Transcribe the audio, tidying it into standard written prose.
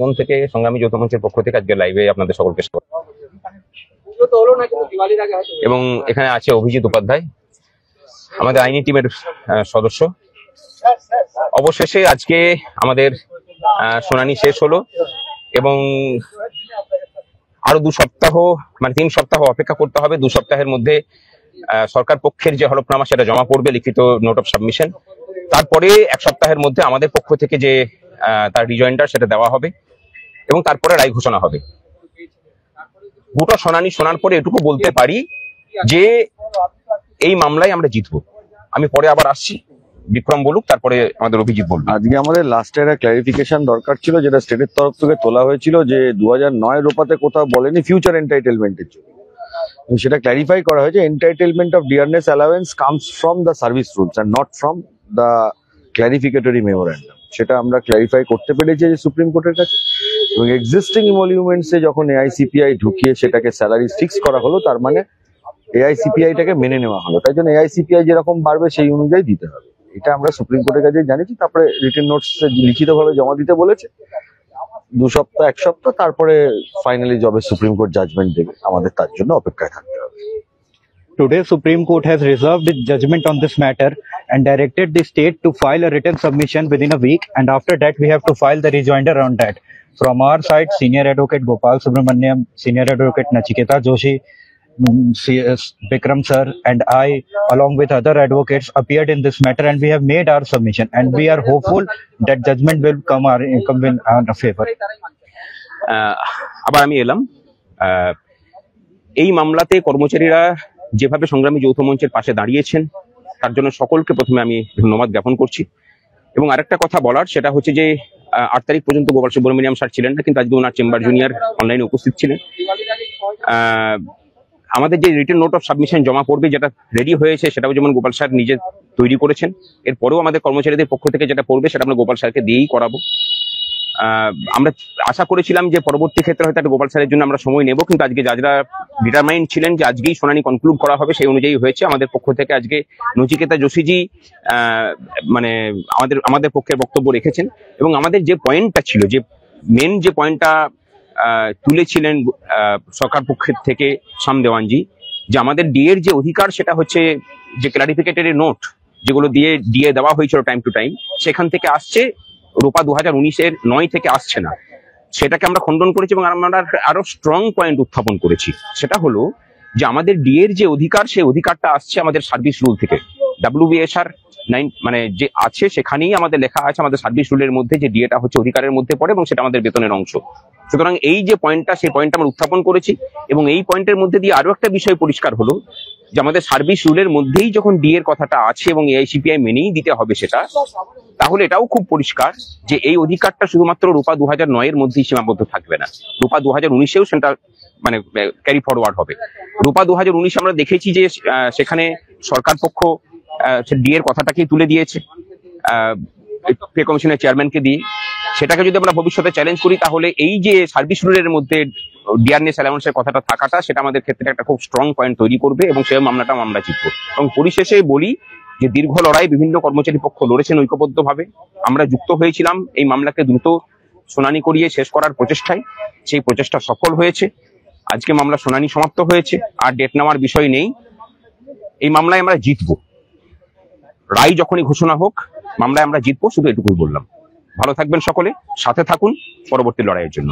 মন থেকে সংগ্রামী যৌথ মঞ্চের পক্ষ থেকে আজকে লাইভে আপনাদের সকলকে স্বাগত। এবং এখানে আছে অভিজিৎ উপাধ্যায়, আমাদের আইনি টিমের সদস্য। অবশেষে আজকে আমাদের শুনানি শেষ হলো এবং আরো 2 সপ্তাহ মানে 3 সপ্তাহ অপেক্ষা করতে হবে। 2 সপ্তাহের মধ্যে সরকার পক্ষের যে হলফনামা সেটা জমা পড়বে, লিখিত নোট অফ সাবমিশন। তারপরে 1 সপ্তাহের মধ্যে আমাদের পক্ষ থেকে যে তার রিজয়েন্ডার সেটা দেওয়া হবে এবং তারপরে রায় ঘোষণা হবে। গোটা শুনানি শোনার পরে এটুকু বলতে পারি যে এই মামলায় আমরা জিতবো। আমি পরে আবার আসছি, বিক্রম বলুক, তারপরে আমাদের অভিজিৎ বলুক। আজকে আমাদের লাস্ট একটা ক্লারিফিকেশন দরকার ছিল, যেটা স্টেটের তরফ থেকে তোলা হয়েছিল, যে 2009 রোপাতে কোথাও বলেনি ফিউচার এন্টাইটেলমেন্টের জন্য। সেটা ক্লারিফাই করা হয়েছে, entitlement of dearness allowance comes from the service rules and not from the clarificatory memorandum. সেটা আমরা ক্লারিফাই করতে পেরেছি যে সুপ্রিম কোর্টের কাছে। এবং এক্সিস্টিং ইমলিউমেন্টসে যখন এআইসিপিআই ঢুকিয়ে সেটাকে স্যালারি ফিক্স করা হলো, তার মানে এআইসিপিআইটাকে মেনে নেওয়া হলো। তাই জন্য এআইসিপিআই যেরকম বাড়বে সেই অনুযায়ী দিতে হবে। এটা আমরা সুপ্রিম কোর্টের কাছে জানিয়েছি। তারপরে রিটেন নোটস লিখিতভাবে জমা দিতে বলেছে। 2 সপ্তাহ 1 সপ্তাহ, তারপরে ফাইনালি যবে সুপ্রিম কোর্ট জাজমেন্ট দেবে আমাদের তার জন্য অপেক্ষায় থাকতে হবে। Today, Supreme Court has reserved its judgment on this matter and directed the state to file a written submission within a week, and after that we have to file the rejoinder on that. From our side, Senior Advocate Gopal Subramaniam, Senior Advocate Nachiketa Joshi, Vikram sir and I, along with other advocates, appeared in this matter and we have made our submission, and we are hopeful that judgment will come in our favor. আবার আমি এলাম। এই মামলাতে কর্মচারীরা যেভাবে সংগ্রামী যৌথ মঞ্চের পাশে দাঁড়িয়েছেন তার জন্য সকলকে প্রথমে আমি ধন্যবাদ জ্ঞাপন করছি। এবং আরেকটা কথা বলার, সেটা হচ্ছে যে 8 তারিখ পর্যন্ত গোপাল সুব্রমণিয়াম স্যার ছিলেন না, কিন্তু আজকে ওনার চেম্বার জুনিয়র অনলাইনে উপস্থিত ছিলেন। আমাদের যে রিটেন নোট অফ সাবমিশন জমা পড়বে, যেটা রেডি হয়েছে, সেটাও যেমন গোপাল স্যার নিজে তৈরি করেছেন। এরপরেও আমাদের কর্মচারীদের পক্ষ থেকে যেটা পড়বে সেটা আমরা গোপাল স্যারকে দিয়েই করাবো। আমরা আশা করেছিলাম যে পরবর্তী ক্ষেত্রে হয়তো একটা গোপাল স্যারের জন্য আমরা সময় নেব, কিন্তু আজকে যারা ডিটারমাইন্ড ছিলেন যে আজকেই শুনানি কনক্লুড করা হবে, সেই অনুযায়ী হয়েছে। আমাদের পক্ষ থেকে আজকে নচিকেতা যোশীজি মানে আমাদের পক্ষে বক্তব্য রেখেছেন এবং আমাদের যে পয়েন্টটা ছিল, যে মেন যে পয়েন্টটা তুলেছিলেন সরকার পক্ষের থেকে শাম দেওয়ানজি, যে আমাদের ডিএর যে অধিকার সেটা হচ্ছে যে ক্লারিফিকেটরি নোট যেগুলো দিয়ে দেওয়া হয়েছিল টাইম টু টাইম, সেখান থেকে আসছে, রূপা 2019-এর 9 থেকে আসছে না। সেটাকে আমরা খণ্ডন করেছি এবং আমরা আরো স্ট্রং পয়েন্ট উত্থাপন করেছি। সেটা হলো যে আমাদের ডিএর যে অধিকার, সেই অধিকারটা আসছে আমাদের সার্ভিস রুল থেকে। WBSR 9 মানে যে আছে সেখানেই আমাদের লেখা আছে আমাদের সার্ভিস রুলের মধ্যে যে ডিএটা হচ্ছে অধিকারের মধ্যে পড়ে এবং সেটা আমাদের বেতনের অংশ। সুতরাং এই যে পয়েন্টটা, সেই পয়েন্টটা আমরা উত্থাপন করেছি এবং এই পয়েন্টের মধ্যে দিয়ে আরো একটা বিষয় পরিষ্কার হলো যে আমাদের সার্ভিস রুলের মধ্যেই যখন ডিএর কথাটা আছে এবং এআইসিপিআই মেনেই দিতে হবে সেটা, তাহলে এটাও খুব পরিষ্কার যে এই অধিকারটা শুধুমাত্র রূপা 2009-এর মধ্যেই সীমাবদ্ধ থাকবে না, রূপা 2019-এও সেটা মানে ক্যারি ফরওয়ার্ড হবে। রূপা 2019 আমরা দেখেছি যে সেখানে সরকার পক্ষ ডিএর কথাটাকেই তুলে দিয়েছে পে কমিশনের চেয়ারম্যানকে দিয়ে। সেটাকে যদি আমরা ভবিষ্যতে চ্যালেঞ্জ করি, তাহলে এই যে সার্ভিস রুলের মধ্যে ডিয়ারনেস অ্যালাউন্সের কথাটা থাকাটা, সেটা আমাদের ক্ষেত্রে একটা খুব স্ট্রং পয়েন্ট তৈরি করবে এবং সেই মামলাটাও আমরা জিতবো। এবং পরিশেষে বলি যে দীর্ঘ লড়াই বিভিন্ন কর্মচারী পক্ষ লড়েছেন ঐক্যবদ্ধভাবে। আমরা যুক্ত হয়েছিলাম এই মামলাকে দ্রুত শুনানি করিয়ে শেষ করার প্রচেষ্টায়। সেই প্রচেষ্টা সফল হয়েছে। আজকে মামলা শুনানি সমাপ্ত হয়েছে, আর ডেট নেওয়ার বিষয় নেই। এই মামলায় আমরা জিতবো। রায় যখনই ঘোষণা হোক, মামলায় আমরা জিতবো, শুধু এটুকুই বললাম। ভালো থাকবেন সকলে, সাথে থাকুন পরবর্তী লড়াইয়ের জন্য।